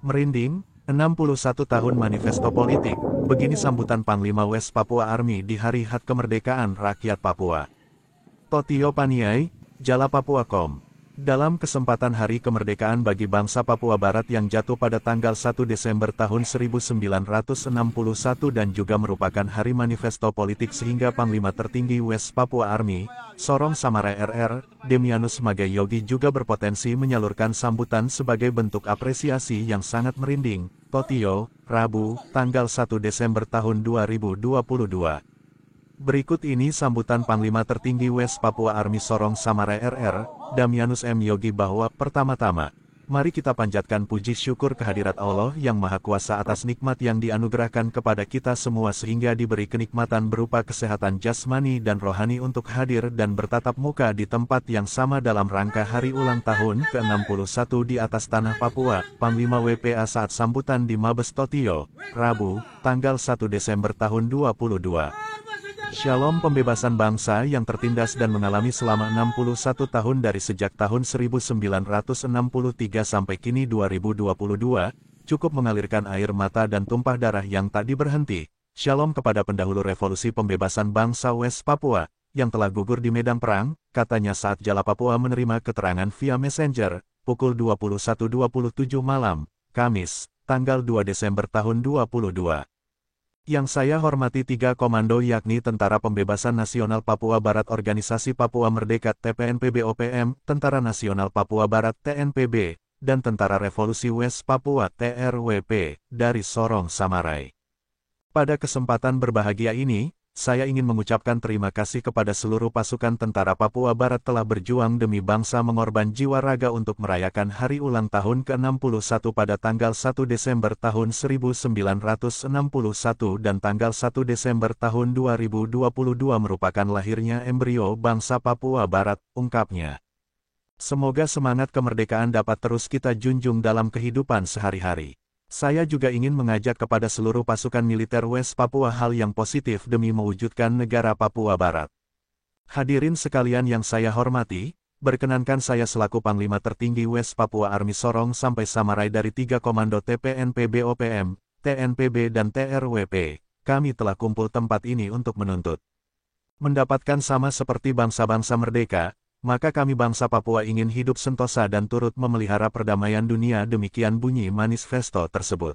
Merinding, 61 tahun manifesto politik, begini sambutan Panglima West Papua Army di Hari HUT Kemerdekaan Rakyat Papua. Totio Paniai, Jala Papua.com. Dalam kesempatan Hari Kemerdekaan bagi bangsa Papua Barat yang jatuh pada tanggal 1 Desember tahun 1961 dan juga merupakan hari manifesto politik sehingga Panglima tertinggi West Papua Army, Sorong Samarai RR, Demianus Magayogi juga berpotensi menyalurkan sambutan sebagai bentuk apresiasi yang sangat merinding. Totio, Rabu, tanggal 1 Desember tahun 2022. Berikut ini sambutan Panglima tertinggi West Papua Army Sorong Samarai RR, Damianus M. Yogi bahwa pertama-tama, mari kita panjatkan puji syukur kehadirat Allah yang Maha Kuasa atas nikmat yang dianugerahkan kepada kita semua sehingga diberi kenikmatan berupa kesehatan jasmani dan rohani untuk hadir dan bertatap muka di tempat yang sama dalam rangka hari ulang tahun ke-61 di atas tanah Papua. Panglima WPA saat sambutan di Mabes Totio, Rabu, tanggal 1 Desember tahun 2022. Shalom pembebasan bangsa yang tertindas dan mengalami selama 61 tahun dari sejak tahun 1963 sampai kini 2022, cukup mengalirkan air mata dan tumpah darah yang tak berhenti. Shalom kepada pendahulu revolusi pembebasan bangsa West Papua, yang telah gugur di medan perang, katanya saat Jala Papua menerima keterangan via Messenger, pukul 21.27 malam, Kamis, tanggal 2 Desember tahun 2022. Yang saya hormati tiga komando yakni Tentara Pembebasan Nasional Papua Barat Organisasi Papua Merdeka TPNPB-OPM, Tentara Nasional Papua Barat TNPB, dan Tentara Revolusi West Papua TRWP, dari Sorong Samarai. Pada kesempatan berbahagia ini, saya ingin mengucapkan terima kasih kepada seluruh pasukan tentara Papua Barat telah berjuang demi bangsa mengorban jiwa raga untuk merayakan hari ulang tahun ke-61 pada tanggal 1 Desember tahun 1961 dan tanggal 1 Desember tahun 2022 merupakan lahirnya embrio bangsa Papua Barat, ungkapnya. Semoga semangat kemerdekaan dapat terus kita junjung dalam kehidupan sehari-hari. Saya juga ingin mengajak kepada seluruh pasukan militer West Papua hal yang positif demi mewujudkan negara Papua Barat. Hadirin sekalian yang saya hormati, berkenankan saya selaku Panglima tertinggi West Papua Army Sorong sampai Samarai dari tiga komando TPNPB-OPM, TNPB dan TRWP, kami telah kumpul tempat ini untuk menuntut. Mendapatkan sama seperti bangsa-bangsa merdeka, maka kami bangsa Papua ingin hidup sentosa dan turut memelihara perdamaian dunia, demikian bunyi manifesto tersebut.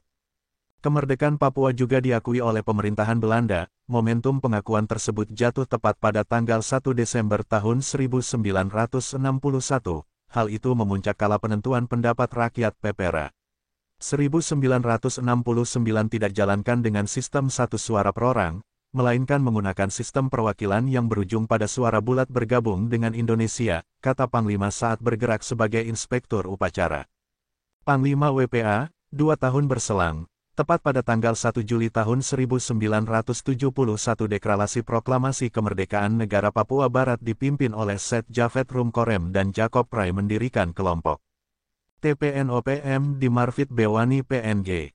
Kemerdekaan Papua juga diakui oleh pemerintahan Belanda, momentum pengakuan tersebut jatuh tepat pada tanggal 1 Desember tahun 1961, hal itu memuncak kala penentuan pendapat rakyat PPRA. 1969 tidak jalankan dengan sistem satu suara per orang, melainkan menggunakan sistem perwakilan yang berujung pada suara bulat bergabung dengan Indonesia, kata Panglima saat bergerak sebagai inspektur upacara. Panglima WPA, 2 tahun berselang, tepat pada tanggal 1 Juli tahun 1971 deklarasi proklamasi kemerdekaan negara Papua Barat dipimpin oleh Set Javed Rumkorem dan Jacob Prai mendirikan kelompok TPN-OPM di Marvit Bewani PNG.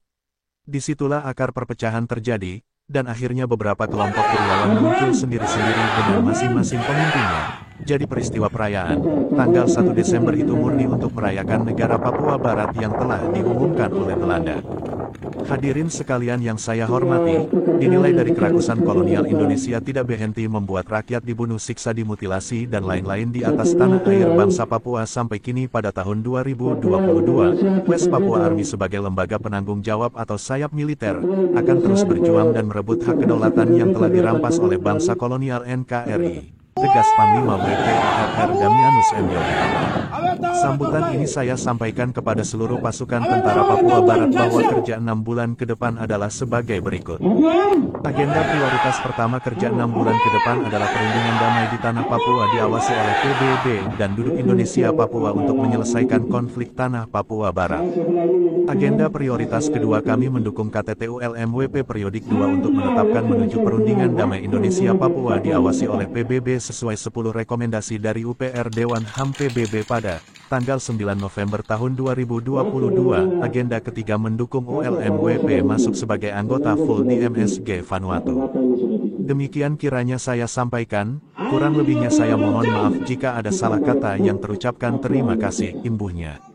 Disitulah akar perpecahan terjadi, dan akhirnya beberapa kelompok gerilyawan muncul sendiri-sendiri dengan masing-masing pemimpinnya. Jadi peristiwa perayaan, tanggal 1 Desember itu murni untuk merayakan negara Papua Barat yang telah diumumkan oleh Belanda. Hadirin sekalian yang saya hormati, dinilai dari kerakusan kolonial Indonesia tidak berhenti membuat rakyat dibunuh, siksa, dimutilasi dan lain-lain di atas tanah air bangsa Papua sampai kini pada tahun 2022, West Papua Army sebagai lembaga penanggung jawab atau sayap militer, akan terus berjuang dan merebut hak kedaulatan yang telah dirampas oleh bangsa kolonial NKRI. Tegas Panglima WPA RR Damianus M. Yogi. Sambutan ini saya sampaikan kepada seluruh pasukan tentara Papua Barat bahwa kerja 6 bulan ke depan adalah sebagai berikut. Agenda prioritas pertama kerja 6 bulan ke depan adalah perundingan damai di tanah Papua diawasi oleh PBB dan duduk Indonesia Papua untuk menyelesaikan konflik tanah Papua Barat. Agenda prioritas kedua kami mendukung KTT-ULM-WP periodik 2 untuk menetapkan menuju perundingan damai Indonesia Papua diawasi oleh PBB sesuai 10 rekomendasi dari UPR Dewan HAM PBB pada tanggal 9 November tahun 2022. Agenda ketiga mendukung ULM-WP masuk sebagai anggota full di MSG Vanuatu. Demikian kiranya saya sampaikan. Kurang lebihnya saya mohon maaf jika ada salah kata yang terucapkan. Terima kasih, imbuhnya.